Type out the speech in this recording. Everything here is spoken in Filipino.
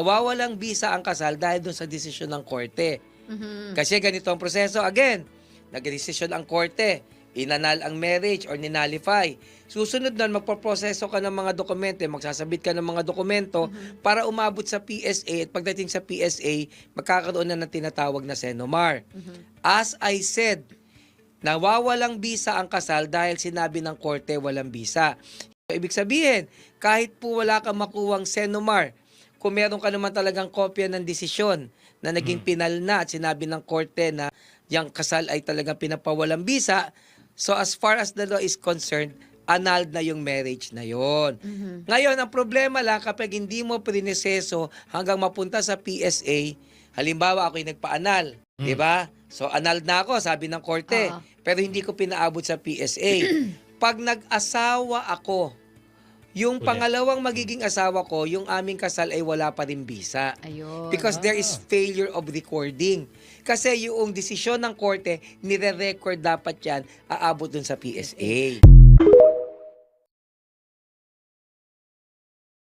Nawawalang bisa ang kasal dahil dun sa desisyon ng korte. Mhm. Kasi ganito ang proseso. Again, nagdesisyon ang korte, inanal ang marriage or ninalify. Susunod nun, magpaproseso ka ng mga dokumento, magsasabit ka ng mga dokumento para umabot sa PSA at pagdating sa PSA, magkakaroon na ng tinatawag na Senomar. As I said, nawawalang bisa ang kasal dahil sinabi ng korte walang bisa. Ibig sabihin, kahit po wala kang makuwang Senomar, kung meron ka naman talagang kopya ng desisyon na naging pinal na at sinabi ng korte na yung kasal ay talagang pinapawalang bisa, so as far as the law is concerned, annulled na yung marriage na yon. Ngayon, ang problema lang kapag hindi mo priniseso hanggang mapunta sa PSA, halimbawa ako'y nagpa-anal, di ba? So annulled na ako, sabi ng korte, Oo. pero hindi ko pinaabot sa PSA. Pag nag-asawa ako, yung Ulit. pangalawang magiging asawa ko, yung aming kasal ay wala pa rin bisa. Ayun. Because there is failure of recording. Kasi yung desisyon ng korte, nire-record dapat yan, aabot dun sa PSA.